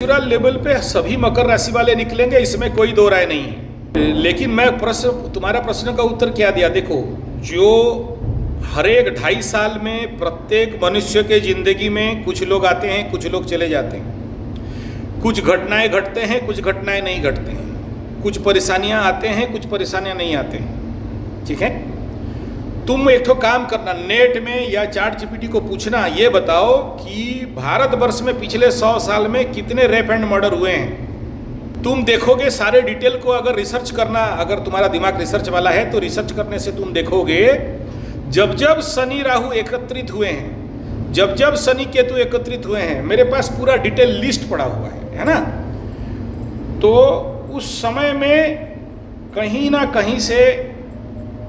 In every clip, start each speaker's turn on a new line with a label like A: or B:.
A: Natural level पे सभी मकर राशि वाले निकलेंगे, इसमें कोई दो राय नहीं है। लेकिन मैं तुम्हारा प्रश्न का उत्तर क्या दिया। देखो, जो हर एक 2.5 साल में प्रत्येक मनुष्य के जिंदगी में कुछ लोग आते हैं, कुछ लोग चले जाते हैं, कुछ घटनाएं घटते हैं, कुछ घटनाएं नहीं घटते हैं, कुछ परेशानियां आते हैं, कुछ परेशानियां नहीं आते हैं। ठीक है, तुम एक तो काम करना, नेट में या चैट जीपीटी को पूछना, ये बताओ कि भारतवर्ष में पिछले 100 साल में कितने रेप एंड मर्डर हुए हैं। तुम देखोगे सारे डिटेल को, अगर रिसर्च करना, अगर तुम्हारा दिमाग रिसर्च वाला है तो रिसर्च करने से तुम देखोगे जब जब शनि राहु एकत्रित हुए हैं, जब जब शनि केतु एकत्रित हुए हैं, मेरे पास पूरा डिटेल लिस्ट पड़ा हुआ है ना, तो उस समय में कहीं ना कहीं से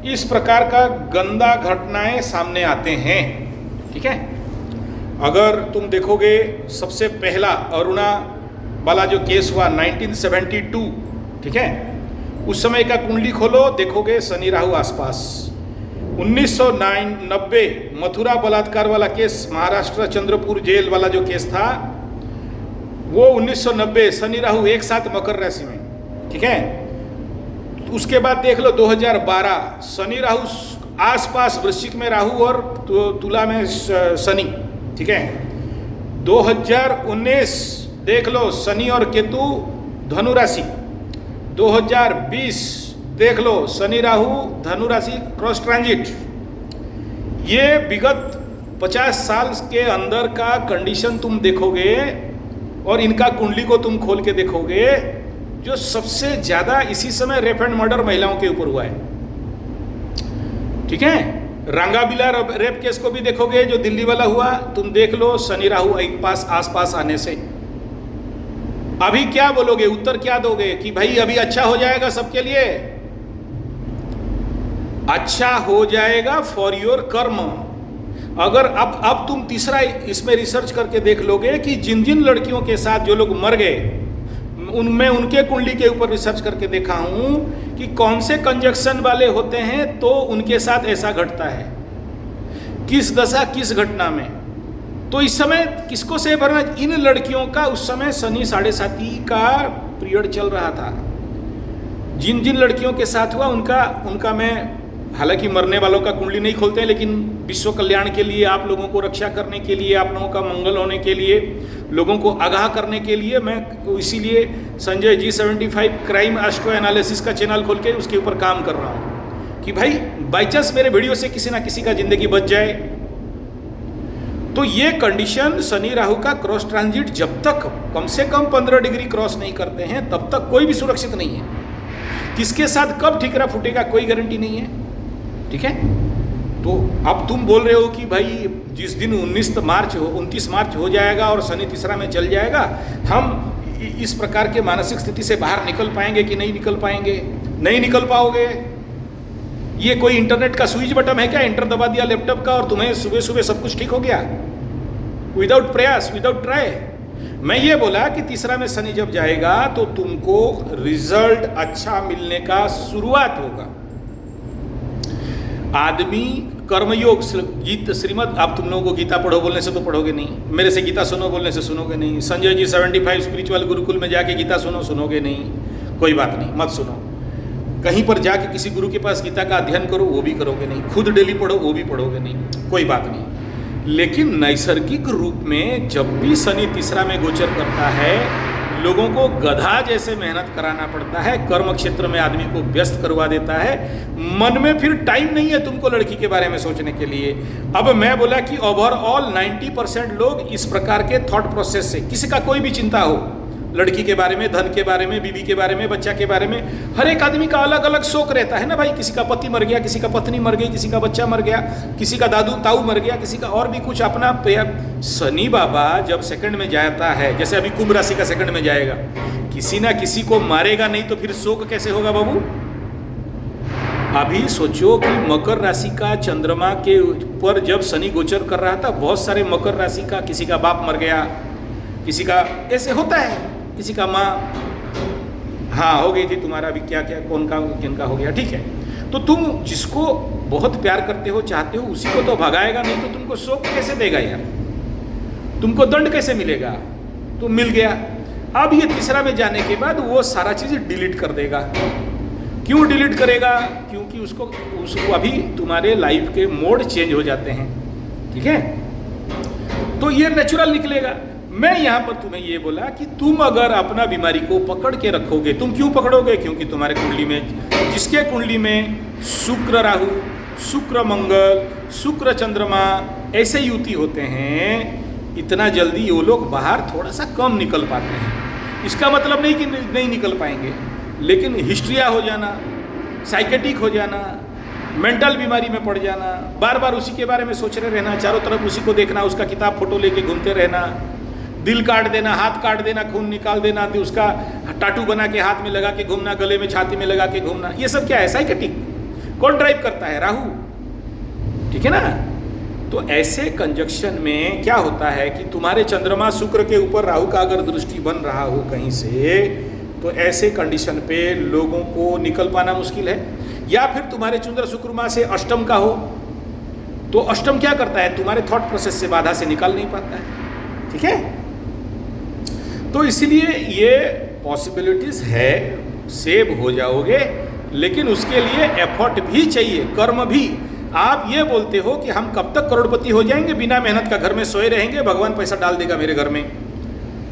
A: इस प्रकार का गंदा घटनाएं सामने आते हैं। ठीक है, अगर तुम देखोगे सबसे पहला अरुणा वाला जो केस हुआ 1972, ठीक है, उस समय का कुंडली खोलो, देखोगे शनि राहु आसपास। 1990 मथुरा बलात्कार वाला केस, महाराष्ट्र चंद्रपुर जेल वाला जो केस था, वो 1990 शनि राहु एक साथ मकर राशि में। ठीक है, उसके बाद देख लो 2012 शनि राहु आसपास, वृश्चिक में राहु और तुला में शनि। ठीक है, 2019 देख लो शनि और केतु धनु राशि। 2020 देख लो शनि राहु धनु राशि क्रॉस ट्रांजिट। ये विगत 50 साल के अंदर का कंडीशन तुम देखोगे और इनका कुंडली को तुम खोल के देखोगे, जो सबसे ज्यादा इसी समय रेप एंड मर्डर महिलाओं के ऊपर हुआ है। ठीक है, रंगाबिला रेप केस को भी देखोगे, जो दिल्ली वाला हुआ, तुम देख लो शनि राहु एक पास आसपास आने से। अभी क्या बोलोगे, उत्तर क्या दोगे कि भाई अभी अच्छा हो जाएगा सबके लिए? अच्छा हो जाएगा फॉर योर कर्म। अगर अब तुम तीसरा इसमें रिसर्च करके देख लोगे कि जिन जिन लड़कियों के साथ जो लोग मर गए, उनमें उनके कुंडली के ऊपर रिसर्च करके देखा हूं कि कौन से कंजक्शन वाले होते हैं तो उनके साथ ऐसा घटता है, किस दशा किस घटना में। तो इस समय किसको से भरना, इन लड़कियों का उस समय शनि 7.5 का पीरियड चल रहा था। जिन जिन लड़कियों के साथ हुआ उनका मैं, हालांकि मरने वालों का कुंडली नहीं खोलते हैं, लेकिन विश्व कल्याण के लिए, आप लोगों को रक्षा करने के लिए, आप लोगों का मंगल होने के लिए, लोगों को आगाह करने के लिए मैं इसीलिए Sanjay G75 crime astro analysis का चैनल खोल के उसके ऊपर काम कर रहा हूँ कि भाई बाई चांस मेरे वीडियो से किसी ना किसी का जिंदगी बच जाए। तो ये कंडीशन शनि राहु का क्रॉस ट्रांजिट जब तक कम से कम 15 डिग्री क्रॉस नहीं करते हैं, तब तक कोई भी सुरक्षित नहीं है। किसके साथ कब ठिकरा फूटेगा कोई गारंटी नहीं है। ठीक है, तो अब तुम बोल रहे हो कि भाई जिस दिन 29 मार्च हो जाएगा और शनि तीसरा में चल जाएगा, हम इस प्रकार के मानसिक स्थिति से बाहर निकल पाएंगे कि नहीं निकल पाएंगे? नहीं निकल पाओगे। ये कोई इंटरनेट का स्विच बटन है क्या, इंटर दबा दिया लैपटॉप का और तुम्हें सुबह सुबह सब कुछ ठीक हो गया? विदाउट प्रयास, विदाउट ट्राई। मैं ये बोला कि तीसरा में शनि जब जाएगा तो तुमको रिजल्ट अच्छा मिलने का शुरुआत होगा। आदमी कर्मयोग गीत श्रीमद, आप तुम लोगों को गीता पढ़ो बोलने से तो पढ़ोगे नहीं, मेरे से गीता सुनो बोलने से सुनोगे नहीं, संजय G75 स्पिरिचुअल गुरुकुल में जाके गीता सुनोगे नहीं, कोई बात नहीं, मत सुनो। कहीं पर जाके किसी गुरु के पास गीता का अध्ययन करो, वो भी करोगे नहीं। खुद डेली पढ़ो, वो भी पढ़ोगे नहीं, कोई बात नहीं। लेकिन नैसर्गिक रूप में जब भी शनि तीसरा में गोचर करता है, लोगों को गधा जैसे मेहनत कराना पड़ता है, कर्म क्षेत्र में आदमी को व्यस्त करवा देता है, मन में फिर टाइम नहीं है तुमको लड़की के बारे में सोचने के लिए। अब मैं बोला कि ओवरऑल 90% लोग इस प्रकार के थॉट प्रोसेस से, किसी का कोई भी चिंता हो, लड़की के बारे में, धन के बारे में, बीवी के बारे में, बच्चा के बारे में, हर एक आदमी का अलग अलग शौक रहता है ना भाई। किसी का पति मर गया, किसी का पत्नी मर गई, किसी का बच्चा मर गया, किसी का दादू ताऊ मर गया, किसी का और भी कुछ अपना। शनि बाबा जब सेकंड में जाता है, जैसे अभी कुंभ राशि का सेकंड में जाएगा, किसी ना किसी को मारेगा नहीं तो फिर शोक कैसे होगा बाबू? अभी सोचो कि मकर राशि का चंद्रमा के ऊपर जब शनि गोचर कर रहा था, बहुत सारे मकर राशि का, किसी का बाप मर गया, किसी का ऐसे होता है, किसी का माँ हाँ हो गई थी, तुम्हारा भी क्या क्या कौन का किनका हो गया। ठीक है, तो तुम जिसको बहुत प्यार करते हो, चाहते हो, उसी को तो भगाएगा नहीं तो तुमको शोक कैसे देगा यार? तुमको दंड कैसे मिलेगा? तो मिल गया। अब ये तीसरा में जाने के बाद वो सारा चीज़ डिलीट कर देगा। क्यों डिलीट करेगा? क्योंकि उसको अभी तुम्हारे लाइफ के मोड चेंज हो जाते हैं, ठीक है? तो ये नेचुरल निकलेगा। मैं यहाँ पर तुम्हें ये बोला कि तुम अगर अपना बीमारी को पकड़ के रखोगे, तुम क्यों पकड़ोगे? क्योंकि तुम्हारे कुंडली में, जिसके कुंडली में शुक्र राहु, शुक्र मंगल, शुक्र चंद्रमा ऐसे युति होते हैं, इतना जल्दी वो लोग बाहर थोड़ा सा कम निकल पाते हैं। इसका मतलब नहीं कि नहीं निकल पाएंगे, लेकिन हिस्ट्रिया हो जाना, साइकेटिक हो जाना, मेंटल बीमारी में पड़ जाना, बार बार उसी के बारे में सोच रहे रहना, चारों तरफ उसी को देखना, उसका किताब फोटो लेके घूमते रहना, दिल काट देना, हाथ काट देना, खून निकाल देना, तो उसका टाटू बना के हाथ में लगा के घूमना, गले में छाती में लगा के घूमना, ये सब क्या है? साइकेटिक। कौन ड्राइव करता है? राहु, ठीक है ना? तो ऐसे कंजक्शन में क्या होता है कि तुम्हारे चंद्रमा शुक्र के ऊपर राहु का अगर दृष्टि बन रहा हो कहीं से, तो ऐसे कंडीशन पे लोगों को निकल पाना मुश्किल है। या फिर तुम्हारे चंद्र शुक्रमा से अष्टम का हो, तो अष्टम क्या करता है? तुम्हारे थॉट प्रोसेस से बाधा से निकल नहीं पाता है, ठीक है? तो इसलिए ये पॉसिबिलिटीज है, सेव हो जाओगे, लेकिन उसके लिए एफर्ट भी चाहिए, कर्म भी। आप ये बोलते हो कि हम कब तक करोड़पति हो जाएंगे बिना मेहनत का, घर में सोए रहेंगे, भगवान पैसा डाल देगा मेरे घर में।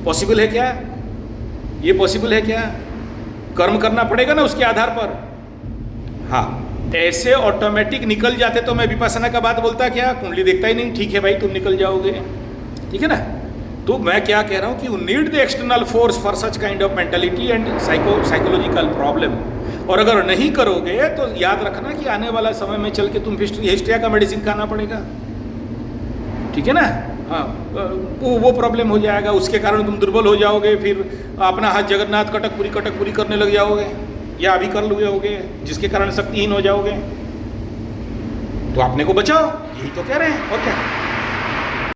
A: पॉसिबल है क्या? ये पॉसिबल है क्या? कर्म करना पड़ेगा ना उसके आधार पर। हाँ, ऐसे ऑटोमेटिक निकल जाते तो मैं विपස්සना का बात बोलता क्या? कुंडली देखता ही नहीं, ठीक है भाई तुम निकल जाओगे, ठीक है ना? तो मैं क्या कह रहा हूँ कि you need the external force for such kind of mentality and psychological problem. और अगर नहीं करोगे तो याद रखना कि आने वाला समय में चल के तुम हिस्ट्रिया का मेडिसिन खाना पड़ेगा, ठीक है ना? हाँ, वो प्रॉब्लम हो जाएगा, उसके कारण तुम दुर्बल हो जाओगे, फिर अपना हाथ जगन्नाथ कटकपुरी करने लग जाओगे, या अभी कर लोगे, जिसके कारण शक्तिहीन हो जाओगे। तो अपने को बचाओ, यही तो कह रहे हैं, और क्या।